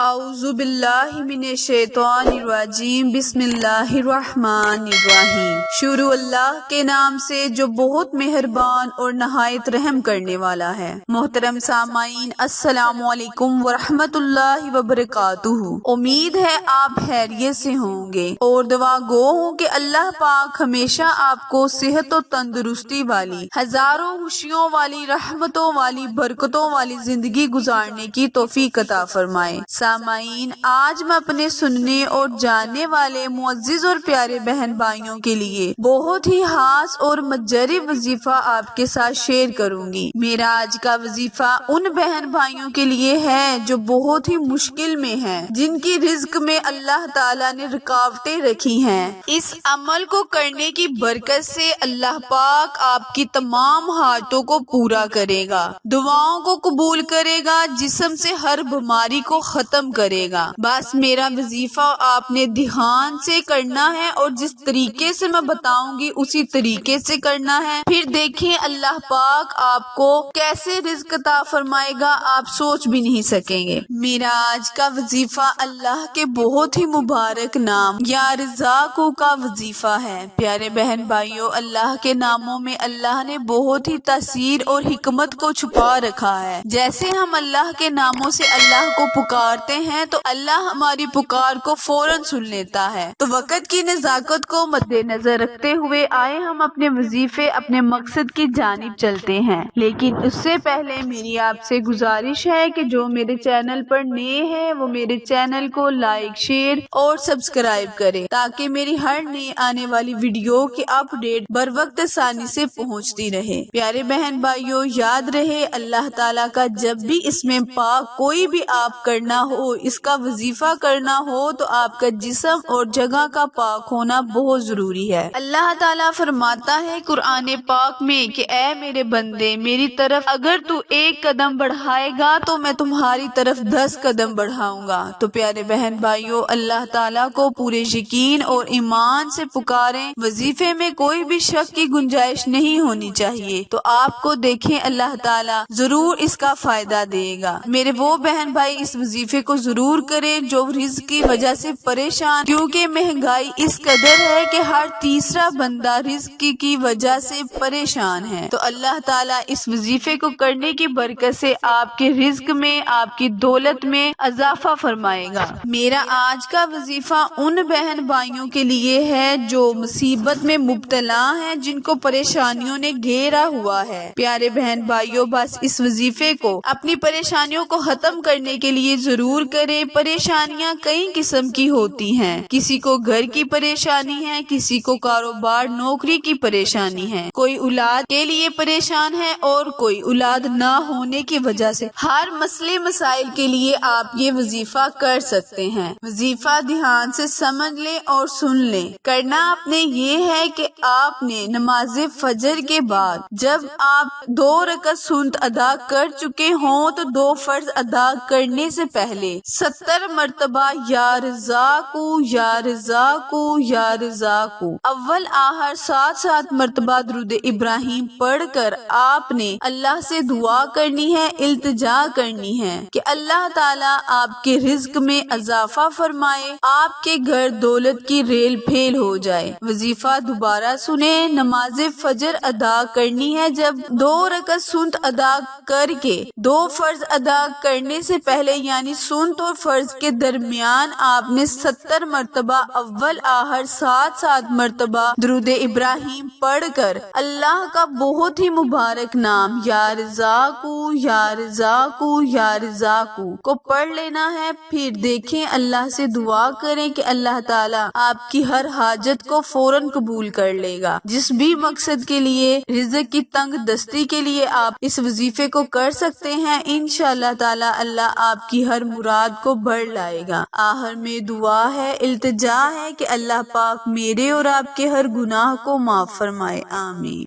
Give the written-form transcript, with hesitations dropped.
اعوذ باللہ من الشیطان الرجیم بسم اللہ الرحمن الرحیم۔ شروع اللہ کے نام سے جو بہت مہربان اور نہایت رحم کرنے والا ہے۔ محترم سامعین، السلام علیکم ورحمۃ اللہ وبرکاتہ۔ امید ہے آپ خیریت سے ہوں گے اور دعا گو ہوں کہ اللہ پاک ہمیشہ آپ کو صحت و تندرستی والی، ہزاروں خوشیوں والی، رحمتوں والی، برکتوں والی زندگی گزارنے کی توفیق عطا فرمائے۔ سامعین، آج میں اپنے سننے اور جاننے والے معزز اور پیارے بہن بھائیوں کے لیے بہت ہی خاص اور مجرب وظیفہ آپ کے ساتھ شیئر کروں گی۔ میرا آج کا وظیفہ ان بہن بھائیوں کے لیے ہے جو بہت ہی مشکل میں ہیں، جن کی رزق میں اللہ تعالیٰ نے رکاوٹیں رکھی ہیں۔ اس عمل کو کرنے کی برکت سے اللہ پاک آپ کی تمام حاجتوں کو پورا کرے گا، دعاؤں کو قبول کرے گا، جسم سے ہر بیماری کو ختم کرے گا۔ بس میرا وظیفہ آپ نے دھیان سے کرنا ہے اور جس طریقے سے میں بتاؤں گی اسی طریقے سے کرنا ہے، پھر دیکھیں اللہ پاک آپ کو کیسے رزق عطا فرمائے گا، آپ سوچ بھی نہیں سکیں گے۔ میرا آج کا وظیفہ اللہ کے بہت ہی مبارک نام یا رزاقو کا وظیفہ ہے۔ پیارے بہن بھائیوں، اللہ کے ناموں میں اللہ نے بہت ہی تاثیر اور حکمت کو چھپا رکھا ہے۔ جیسے ہم اللہ کے ناموں سے اللہ کو پکارتے ہیں تو اللہ ہماری پکار کو فوراً سن لیتا ہے۔ تو وقت کی نزاکت کو مد نظر رکھتے ہوئے آئے ہم اپنے وظیفے، اپنے مقصد کی جانب چلتے ہیں، لیکن اس سے پہلے میری آپ سے گزارش ہے کہ جو میرے چینل پر نئے ہیں وہ میرے چینل کو لائک، شیئر اور سبسکرائب کرے تاکہ میری ہر نئی آنے والی ویڈیو کی اپ ڈیٹ بر وقت آسانی سے پہنچتی رہے۔ پیارے بہن بھائیوں، یاد رہے اللہ تعالیٰ کا جب بھی اس میں پاک کوئی بھی آپ کرنا ہو، اس کا وظیفہ کرنا ہو تو آپ کا جسم اور جگہ کا پاک ہونا بہت ضروری ہے۔ اللہ تعالیٰ فرماتا ہے قرآن پاک میں کہ اے میرے بندے، میری طرف اگر تو ایک قدم بڑھائے گا تو میں تمہاری طرف 10 قدم بڑھاؤں گا۔ تو پیارے بہن بھائیوں، اللہ تعالیٰ کو پورے یقین اور ایمان سے پکاریں، وظیفے میں کوئی بھی شک کی گنجائش نہیں ہونی چاہیے۔ تو آپ کو دیکھیں اللہ تعالیٰ ضرور اس کا فائدہ دے گا۔ میرے وہ بہن بھائی اس وظیفے کو ضرور کریں جو رزق کی وجہ سے پریشان، کیونکہ مہنگائی اس قدر ہے کہ ہر تیسرا بندہ رزق کی وجہ سے پریشان ہے۔ تو اللہ تعالیٰ اس وظیفے کو کرنے کی برکت سے آپ کے رزق میں، آپ کی دولت میں اضافہ فرمائے گا۔ میرا آج کا وظیفہ ان بہن بھائیوں کے لیے ہے جو مصیبت میں مبتلا ہیں، جن کو پریشانیوں نے گھیرا ہوا ہے۔ پیارے بہن بھائیوں، بس اس وظیفے کو اپنی پریشانیوں کو ختم کرنے کے لیے ضرور کریں۔ پریشانیاں کئی قسم کی ہوتی ہیں، کسی کو گھر کی پریشانی ہے، کسی کو کاروبار نوکری کی پریشانی ہے، کوئی اولاد کے لیے پریشان ہے اور کوئی اولاد نہ ہونے کی وجہ سے۔ ہر مسئلے مسائل کے لیے آپ یہ وظیفہ کر سکتے ہیں۔ وظیفہ دھیان سے سمجھ لیں اور سن لیں۔ کرنا آپ نے یہ ہے کہ آپ نے نماز فجر کے بعد جب آپ 2 رکعت سنت ادا کر چکے ہوں تو 2 فرض ادا کرنے سے پہلے 70 مرتبہ یا رزاقو یا رزاقو یا رزاقو اول آخر 7 مرتبہ درود ابراہیم پڑھ کر آپ نے اللہ سے دعا کرنی ہے، التجا کرنی ہے کہ اللہ تعالیٰ آپ کے رزق میں اضافہ فرمائے، آپ کے گھر دولت کی ریل پھیل ہو جائے۔ وظیفہ دوبارہ سنیں، نماز فجر ادا کرنی ہے جب 2 رکعت سنت ادا کر کے 2 فرض ادا کرنے سے پہلے، یعنی سنت اور فرض کے درمیان آپ نے 70 مرتبہ اول آخر 7 مرتبہ درود ابراہیم پڑھ کر اللہ کا بہت ہی مبارک نام یا رزاقو یا رزاقو یا رزاقو کو پڑھ لینا ہے۔ پھر دیکھیں اللہ سے دعا کریں کہ اللہ تعالیٰ آپ کی ہر حاجت کو فوراً قبول کر لے گا۔ جس بھی مقصد کے لیے، رزق کی تنگ دستی کے لیے آپ اس وظیفے کو کر سکتے ہیں، انشاءاللہ تعالیٰ اللہ آپ کی ہر مراد کو بڑھ لائے گا۔ آخر میں دعا ہے، التجا ہے کہ اللہ پاک میرے اور آپ کے ہر گناہ کو معاف فرمائے، آمین۔